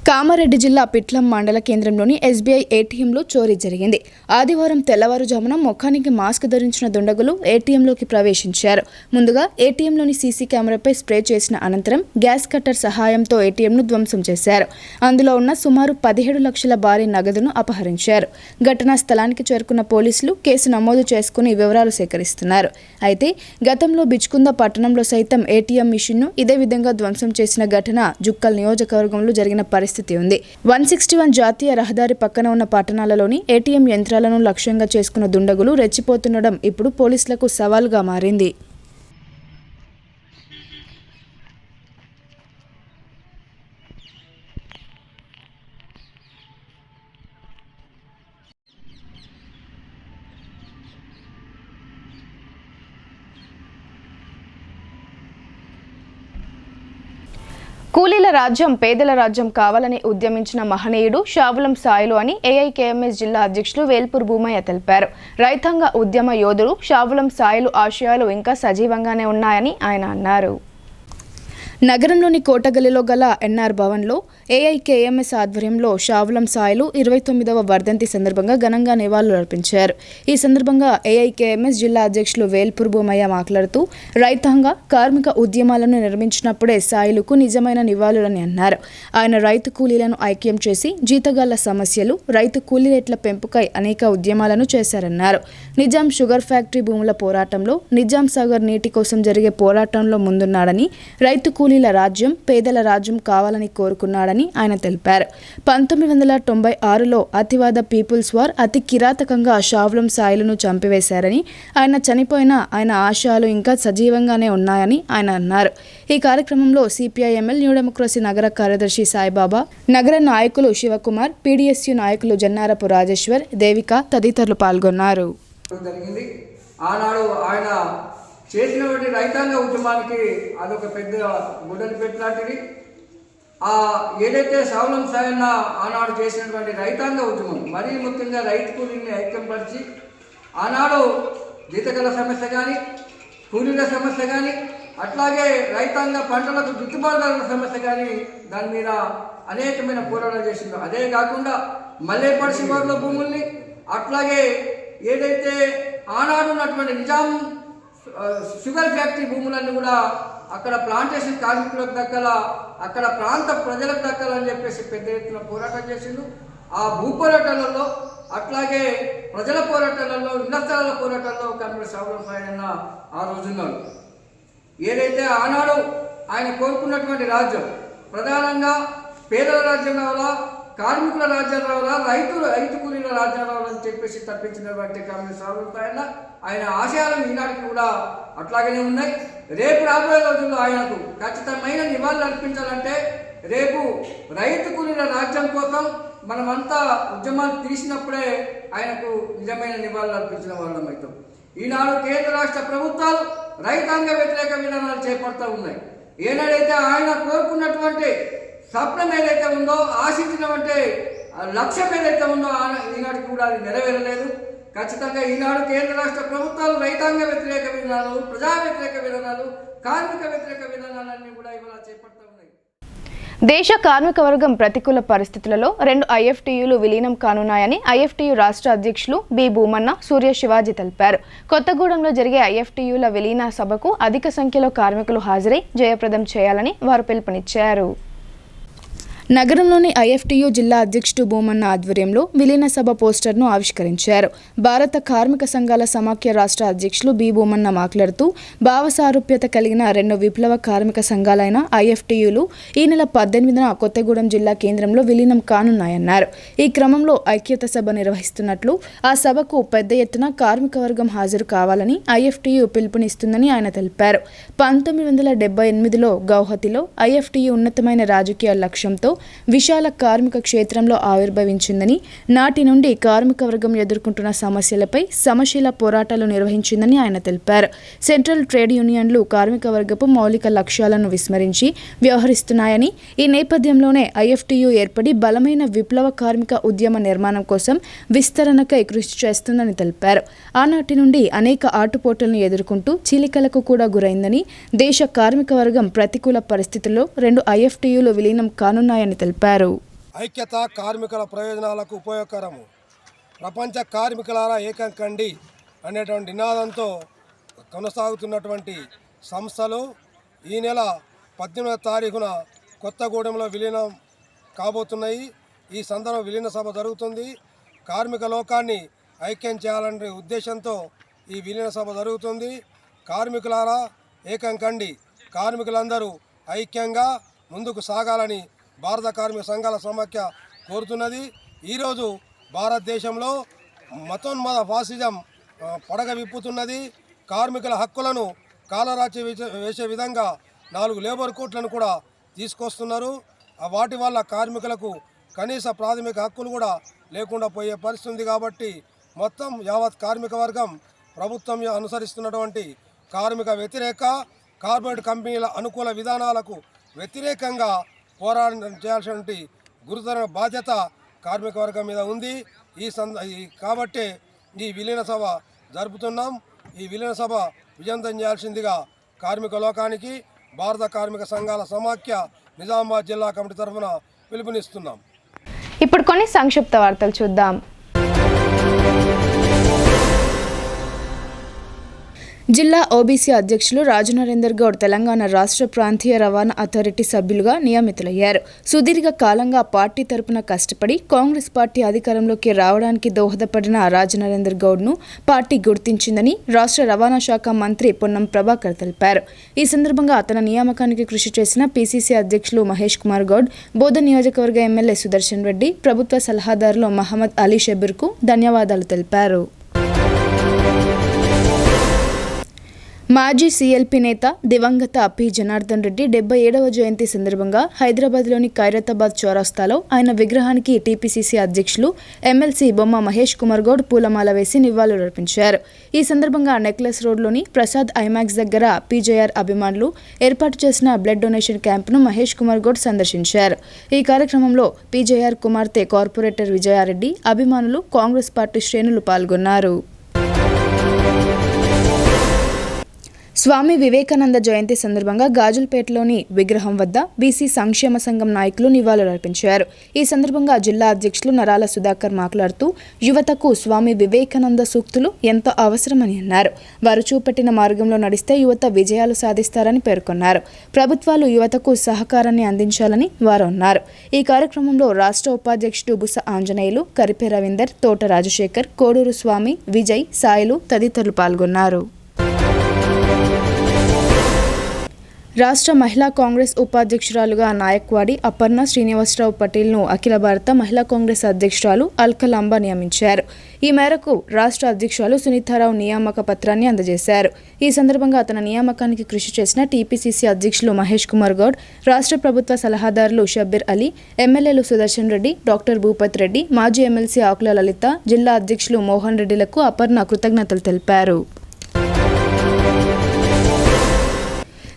కామారెడ్డి జిల్లా పిట్లం మండల కేంద్రంలోని ఎస్బీఐ ఏటీఎంలో చోరీ జరిగింది. ఆదివారం తెల్లవారుజామున ముఖానికి మాస్క్ ధరించిన దుండగులు ఏటీఎంలోకి ప్రవేశించారు. ముందుగా ఏటీఎంలోని సీసీ కెమెరాపై స్ప్రే చేసిన అనంతరం గ్యాస్ కట్టర్ సహాయంతో ఏటీఎంను ధ్వంసం చేశారు. అందులో ఉన్న సుమారు 17 లక్షల భారీ నగదును అపహరించారు. ఘటనా స్థలానికి చేరుకున్న పోలీసులు కేసు నమోదు చేసుకుని వివరాలు సేకరిస్తున్నారు. అయితే గతంలో బిచ్కుంద పట్టణంలో సైతం ఏటీఎం మిషన్ను ఇదే విధంగా ధ్వంసం చేసిన ఘటన జుక్కల్ నియోజకవర్గంలో జరిగిన పరిస్థితి ఉంది. 161 జాతీయ రహదారి పక్కన ఉన్న పట్టణాలలోని ఏటీఎం యంత్రాలను లక్ష్యంగా చేసుకున్న దుండగులు రెచ్చిపోతుండడం ఇప్పుడు పోలీసులకు సవాలుగా మారింది. కూలీల రాజ్యం పేదల రాజ్యం కావాలని ఉద్యమించిన మహనీయుడు షావులం సాయిలు అని ఏఐకేఎంఎస్ జిల్లా అధ్యక్షులు వేల్పూర్ భూమయ్య తెలిపారు. రైతాంగ ఉద్యమ యోధుడు షావులం సాయిలు ఆశయాలు ఇంకా సజీవంగానే ఉన్నాయని ఆయన అన్నారు. నగరంలోని కోటగల్లిలో గల ఎన్ఆర్ భవన్లో ఏఐకేఎంఎస్ ఆధ్వర్యంలో షావులం సాయిలు 29వ వర్ధంతి సందర్భంగా ఘనంగా నివాళులు అర్పించారు. ఈ సందర్భంగా ఏఐకేఎంఎస్ జిల్లా అధ్యక్షులు వేల్పూర్ భూమయ్య మాట్లాడుతూ రైతాంగ కార్మిక ఉద్యమాలను నిర్మించినప్పుడే సాయిలకు నిజమైన నివాళులని అన్నారు. ఆయన రైతు కూలీలను ఐక్యం చేసి జీతగాళ్ల సమస్యలు, రైతు కూలీ రేట్ల పెంపుకై అనేక ఉద్యమాలను చేశారన్నారు. నిజాం షుగర్ ఫ్యాక్టరీ భూముల పోరాటంలో, నిజాం సాగర్ నీటి కోసం జరిగే పోరాటంలో ముందున్నాడని, రైతు కూలీల రాజ్యం పేదల రాజ్యం కావాలని కోరుకున్నాడని ఆయన తెలిపారు. 1996లో అతివాద పీపుల్స్ వార్ అతి కిరాతకంగా షావులం సాయిలను చంపివేశారని, ఆయన చనిపోయిన ఆయన ఆశయాలు ఇంకా సజీవంగానే ఉన్నాయని ఆయన అన్నారు. ఈ కార్యక్రమంలో సిపిఐఎంఎల్ న్యూ డెమోక్రసీ నగర కార్యదర్శి సాయిబాబా, నగర నాయకులు శివకుమార్, పీడీఎస్యు నాయకులు జన్నారపు రాజేశ్వర్, దేవిక తదితరులు పాల్గొన్నారు. ఆనాడు ఆయన చేసినటువంటి రైతాంగ ఉద్యమానికి అదొక పెద్ద గుడ్డలు పెట్టలాంటిది. ఏదైతే షావులం సాయన్న ఆనాడు చేసినటువంటి రైతాంగ ఉద్యమం, మరీ ముఖ్యంగా రైతు కూలీని ఐక్యంపరిచి ఆనాడు జీతగల సమస్య కానీ, కూలీల సమస్య కానీ, అట్లాగే రైతాంగ పంటలకు గిట్టుబాటు సమస్య కానీ దాని మీద అనేకమైన పోరాటాలు చేసిండ్రు. అదే కాకుండా మల్లేపడి శివార్ల భూముల్ని, అట్లాగే ఏదైతే ఆనాడు ఉన్నటువంటి నిజాం షుగర్ ఫ్యాక్టరీ భూములన్నీ కూడా అక్కడ ప్లాంటేషన్ కార్మికులకు దక్కాల, అక్కడ ప్రాంత ప్రజలకు దక్కాలని చెప్పేసి పెద్ద ఎత్తున పోరాటం చేసిండు. ఆ భూ పోరాటాలలో, అట్లాగే ప్రజల పోరాటాలలో, ఇళ్లస్థలాల పోరాటాల్లో కమ్రేడ్ షావులం సాయన్న ఆ రోజున్నాడు. ఏదైతే ఆనాడు ఆయన కోరుకున్నటువంటి రాజ్యం ప్రధానంగా పేదల రాజ్యం కావాలా, కార్మికుల రాజ్యం రావాలా, రైతు కూలీల రాజ్యం రావాలని చెప్పేసి తప్పించినటువంటి కమ్రేడ్ షావులం సాయన్న ఆయన ఆశయాలు ఈనాటికి కూడా అట్లాగనే ఉన్నాయి. రేపు రాబోయే రోజుల్లో ఆయనకు ఖచ్చితమైన నివాళులు అర్పించాలంటే రేపు రైతు కూలీల రాజ్యం కోసం మనమంతా ఉద్యమాలు తీసినప్పుడే ఆయనకు నిజమైన నివాళులు అర్పించిన వాళ్ళం అవుతాం. ఈనాడు కేంద్ర రాష్ట్ర ప్రభుత్వాలు రైతాంగ వ్యతిరేక విధానాలు చేపడుతూ ఉన్నాయి. ఏనాడైతే ఆయన కోరుకున్నటువంటి స్వప్నం ఏదైతే ఉందో, ఆశించినటువంటి లక్ష్యం ఏదైతే ఉందో ఈనాటికి కూడా అది నెరవేరలేదు. ఖచ్చితంగా ఈనాడు కేంద్ర రాష్ట్ర ప్రభుత్వాలు రైతాంగ వ్యతిరేక విధానాలు, ప్రజా వ్యతిరేక విధానాలు, కార్మిక వ్యతిరేక విధానాలన్నీ కూడా ఇవాళ చేపడతా ఉన్నాయి. దేశ కార్మిక వర్గం ప్రతికూల పరిస్థితులలో 2 ఐఎఫ్టీయూలు విలీనం కానున్నాయని ఐఎఫ్టీయూ రాష్ట్ర అధ్యక్షులు బి భూమన్న, సూర్య శివాజీ తెలిపారు. కొత్తగూడెంలో జరిగే ఐఎఫ్టీయూల విలీన సభకు అధిక సంఖ్యలో కార్మికులు హాజరై జయప్రదం చేయాలని వారు పిలుపునిచ్చారు. నగరంలోని ఐఎఫ్టీయూ జిల్లా అధ్యక్షుడు భూమన్న ఆధ్వర్యంలో విలీన సభ పోస్టర్ను ఆవిష్కరించారు. భారత కార్మిక సంఘాల సమాఖ్య రాష్ట్ర అధ్యక్షులు బి భూమన్న మాట్లాడుతూ భావసారూప్యత కలిగిన 2 విప్లవ కార్మిక సంఘాలైన ఐఎఫ్టీయూలు ఈ నెల 18న కొత్తగూడెం జిల్లా కేంద్రంలో విలీనం కానున్నాయన్నారు. ఈ క్రమంలో ఐక్యత సభ నిర్వహిస్తున్నట్లు, ఆ సభకు పెద్ద ఎత్తున కార్మిక వర్గం హాజరు కావాలని ఐఎఫ్టీయూ పిలుపునిస్తుందని ఆయన తెలిపారు. 1978లో గౌహతిలో ఐఎఫ్టీయూ ఉన్నతమైన రాజకీయ లక్ష్యంతో విశాల కార్మిక క్షేత్రంలో ఆవిర్భవించిందని, నాటి నుండి కార్మిక వర్గం ఎదుర్కొంటున్న సమస్యలపై సమశీల పోరాటాలు నిర్వహించిందని ఆయన తెలిపారు. సెంట్రల్ ట్రేడ్ యూనియన్లు కార్మిక వర్గపు మౌలిక లక్ష్యాలను విస్మరించి వ్యవహరిస్తున్నాయని, ఈ నేపథ్యంలోనే ఐఎఫ్టీయూ ఏర్పడి బలమైన విప్లవ కార్మిక ఉద్యమ నిర్మాణం కోసం విస్తరణకై కృషి చేస్తుందని తెలిపారు. ఆనాటి నుండి అనేక ఆటుపోటలను ఎదుర్కొంటూ చీలికలకు కూడా గురైందని, దేశ కార్మిక వర్గం ప్రతికూల పరిస్థితుల్లో 2 ఐఎఫ్టీయూలు విలీనం కానున్నాయని తెలిపారు. ఐక్యత కార్మికుల ప్రయోజనాలకు ఉపయోగకరము, ప్రపంచ కార్మికులారా ఏకం కండి అనేటువంటి నినాదంతో కొనసాగుతున్నటువంటి సంస్థలు ఈ నెల 18వ తారీఖున కొత్తగూడెంలో విలీనం కాబోతున్నాయి. ఈ సందర్భంలో విలీన సభ జరుగుతుంది. కార్మిక లోకాన్ని ఐక్యం చేయాలనే ఉద్దేశంతో ఈ విలీన సభ జరుగుతుంది. కార్మికులారా ఏకం కండి, కార్మికులందరూ ఐక్యంగా ముందుకు సాగాలని భారత కార్మిక సంఘాల సమాఖ్య కోరుతున్నది. ఈరోజు భారతదేశంలో మతోన్మాద ఫాసిజం పడగ విప్పుతున్నది. కార్మికుల హక్కులను కాలరాచి వేసే విధంగా 4 లేబర్ కోడ్లను కూడా తీసుకొస్తున్నారు. వాటి వల్ల కార్మికులకు కనీస ప్రాథమిక హక్కులు కూడా లేకుండా పోయే పరిస్థితి ఉంది. కాబట్టి మొత్తం యావత్ కార్మిక వర్గం ప్రభుత్వం అనుసరిస్తున్నటువంటి కార్మిక వ్యతిరేక కార్పొరేట్ కంపెనీల అనుకూల విధానాలకు వ్యతిరేకంగా పోరాటం చేయాల్సినటువంటి గురుతర బాధ్యత కార్మిక వర్గం మీద ఉంది. కాబట్టి ఈ విలీన సభ జరుపుతున్నాం. ఈ విలీన సభ విజయవంతం చేయాల్సిందిగా కార్మిక లోకానికి భారత కార్మిక సంఘాల సమాఖ్య నిజామాబాద్ జిల్లా కమిటీ తరఫున పిలుపునిస్తున్నాం. ఇప్పుడు కొన్ని సంక్షిప్త వార్తలు చూద్దాం. జిల్లా ఓబీసీ అధ్యక్షులు రాజు నరేందర్ గౌడ్ తెలంగాణ రాష్ట్ర ప్రాంతీయ రవాణా అథారిటీ సభ్యులుగా నియమితులయ్యారు. సుదీర్ఘ కాలంగా పార్టీ తరపున కష్టపడి కాంగ్రెస్ పార్టీ అధికారంలోకి రావడానికి దోహదపడిన రాజు నరేందర్ గౌడ్ను పార్టీ గుర్తించిందని రాష్ట్ర రవాణా శాఖ మంత్రి పొన్నం ప్రభాకర్ తెలిపారు. ఈ సందర్భంగా తన నియామకానికి కృషి చేసిన పీసీసీ అధ్యక్షులు మహేష్ కుమార్ గౌడ్, బోధ నియోజకవర్గ ఎమ్మెల్యే సుదర్శన్ రెడ్డి, ప్రభుత్వ సలహాదారులు మహమ్మద్ అలీ షబీర్కు ధన్యవాదాలు తెలిపారు. మాజీ సీఎల్పీ నేత దివంగత పి జనార్దన్ రెడ్డి 77వ జయంతి సందర్భంగా హైదరాబాద్లోని ఖైరతాబాద్ చౌరస్తాలో ఆయన విగ్రహానికి టీపీసీసీ అధ్యక్షులు ఎమ్మెల్సీ బొమ్మ మహేష్ కుమార్ గౌడ్ పూలమాల వేసి నివాళులర్పించారు. ఈ సందర్భంగా నెక్లెస్ రోడ్లోని ప్రసాద్ ఐమాక్స్ దగ్గర పీజేఆర్ అభిమానులు ఏర్పాటు చేసిన బ్లడ్ డొనేషన్ క్యాంపును మహేష్ కుమార్ గౌడ్ సందర్శించారు. ఈ కార్యక్రమంలో పీజేఆర్ కుమార్తె కార్పొరేటర్ విజయారెడ్డి, అభిమానులు, కాంగ్రెస్ పార్టీ శ్రేణులు పాల్గొన్నారు. స్వామి వివేకానంద జయంతి సందర్భంగా గాజుల్పేటలోని విగ్రహం వద్ద బీసీ సంక్షేమ సంఘం నాయకులు నివాళులర్పించారు. ఈ సందర్భంగా జిల్లా అధ్యక్షులు నరాల సుధాకర్ మాట్లాడుతూ యువతకు స్వామి వివేకానంద సూక్తులు ఎంతో అవసరమని అన్నారు. వారు చూపెట్టిన మార్గంలో నడిస్తే యువత విజయాలు సాధిస్తారని పేర్కొన్నారు. ప్రభుత్వాలు యువతకు సహకారాన్ని అందించాలని వారు అన్నారు. ఈ కార్యక్రమంలో రాష్ట్ర ఉపాధ్యక్షుడు బుస ఆంజనేయులు, కరిపే రవీందర్, తోట రాజశేఖర్, కోడూరు స్వామి, విజయ్, సాయిలు తదితరులు పాల్గొన్నారు. రాష్ట్ర మహిళా కాంగ్రెస్ ఉపాధ్యక్షురాలుగా నాయక్వాడి అపర్ణ శ్రీనివాసరావు పటేల్ను అఖిల భారత మహిళా కాంగ్రెస్ అధ్యక్షురాలు అల్కలాంబ నియమించారు. ఈ మేరకు రాష్ట్ర అధ్యక్షురాలు సునీతారావు నియామక పత్రాన్ని అందజేశారు. ఈ సందర్భంగా తన నియామకానికి కృషి చేసిన టీపీసీసీ అధ్యక్షులు మహేష్ కుమార్ గౌడ్, రాష్ట్ర ప్రభుత్వ సలహాదారులు షబ్బీర్ అలీ, ఎమ్మెల్యేలు సుదర్శన్ రెడ్డి, డాక్టర్ భూపత్ రెడ్డి, మాజీ ఎమ్మెల్సీ ఆకుల లలిత, జిల్లా అధ్యక్షులు మోహన్ రెడ్డిలకు అపర్ణ కృతజ్ఞతలు తెలిపారు.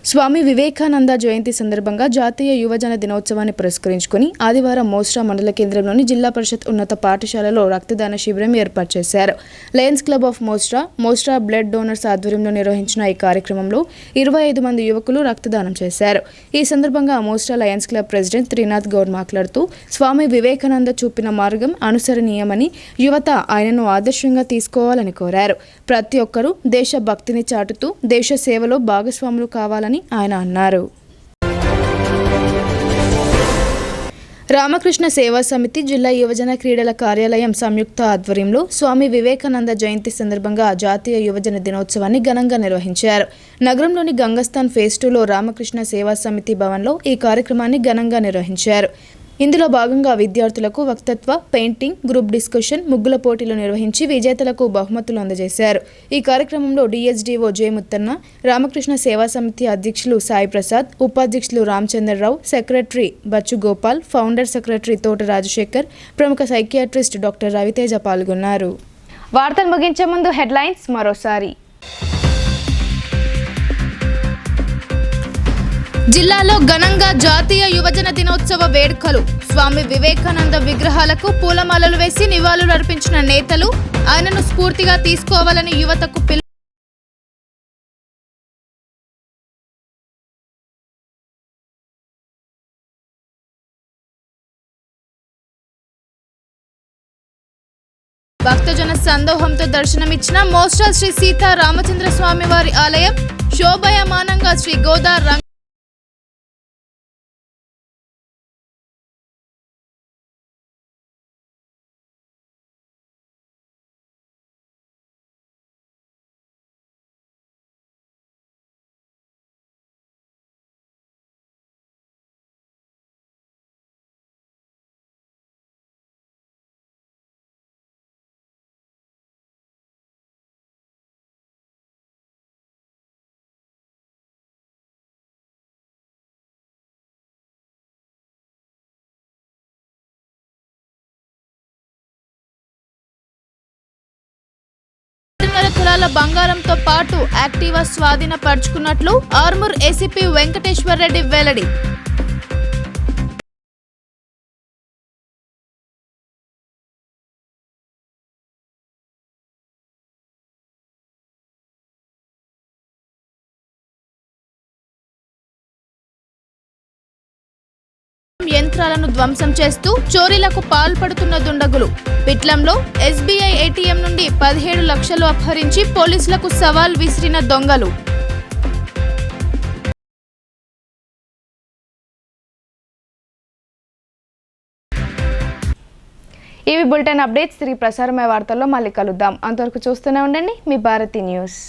స్వామి వివేకానంద జయంతి సందర్భంగా జాతీయ యువజన దినోత్సవాన్ని పురస్కరించుకుని ఆదివారం మోస్రా మండల కేంద్రంలోని జిల్లా పరిషత్ ఉన్నత పాఠశాలలో రక్తదాన శిబిరం ఏర్పాటు చేశారు. Lions club of Mosra blood donors ఆధ్వర్యంలో నిర్వహించిన ఈ కార్యక్రమంలో 25 మంది యువకులు రక్తదానం చేశారు. ఈ సందర్భంగా Mosra Lions club president Trinath Goud మాట్లాడుతూ స్వామి వివేకానంద చూపిన మార్గం అనుసరణీయమని, యువత ఆయనను ఆదర్శంగా తీసుకోవాలని కోరారు. ప్రతి ఒక్కరూ దేశభక్తిని చాటుతూ దేశ సేవలో భాగస్వాములు కావాలని ఆయన అన్నారు. రామకృష్ణ సేవా సమితి జిల్లా యువజన క్రీడల కార్యాలయం సంయుక్త ఆధ్వర్యంలో స్వామి వివేకానంద జయంతి సందర్భంగా జాతీయ యువజన దినోత్సవాన్ని ఘనంగా నిర్వహించారు. నగరంలోని గంగస్థాన్ ఫేజ్ 2లో రామకృష్ణ సేవా సమితి భవన్లో ఈ కార్యక్రమాన్ని ఘనంగా నిర్వహించారు. ఇందులో భాగంగా విద్యార్థులకు వక్తత్వ, పెయింటింగ్, గ్రూప్ డిస్కషన్, ముగ్గుల పోటీలు నిర్వహించి విజేతలకు బహుమతులు అందజేశారు. ఈ కార్యక్రమంలో డిఎస్డిఓ జయముత్తన్న, రామకృష్ణ సేవా సమితి అధ్యక్షులు సాయి ప్రసాద్, ఉపాధ్యక్షులు Ramachandra Rao, secretary Bachchu Gopal, founder secretary Thota Rajasekhar, ప్రముఖ సైకియాట్రిస్ట్ డాక్టర్ రవితేజ పాల్గొన్నారు. వార్తలు ముగించే ముందు హెడ్లైన్స్ మరోసారి. జిల్లాలో ఘనంగా జాతీయ యువజన దినోత్సవ వేడుకలు. స్వామి వివేకానంద విగ్రహాలకు పూలమాలలు వేసి నివాళులర్పించిన నేతలు. ఆయనను స్ఫూర్తిగా తీసుకోవాలని యువతకు భక్తజన సందోహంతో దర్శనమిచ్చిన మోస్రా శ్రీ సీతా రామచంద్ర స్వామి వారి ఆలయం. శోభయమానంగా శ్రీ గోదావరి తులాల బంగారంతో పాటు యాక్టివా స్వాధీనపరుచుకున్నట్లు ఆర్మూర్ ఏసీపీ వెంకటేశ్వర్ రెడ్డి వెల్లడి. యంత్రాలను ధ్వంసం చేస్తూ చోరీలకు పాల్పడుతున్న దుండగులు. పిట్లంలో SBI ATM నుండి 17 లక్షలు అపహరించి పోలీసులకు సవాల్ విసిరిన దొంగలు. ఇవి బులెటిన్ అప్డేట్స్. తిరిగి ప్రసారమయ్యే వార్తల్లో మళ్ళీ కలుద్దాం. అంతవరకు చూస్తూనే ఉండండి మీ భారతి న్యూస్.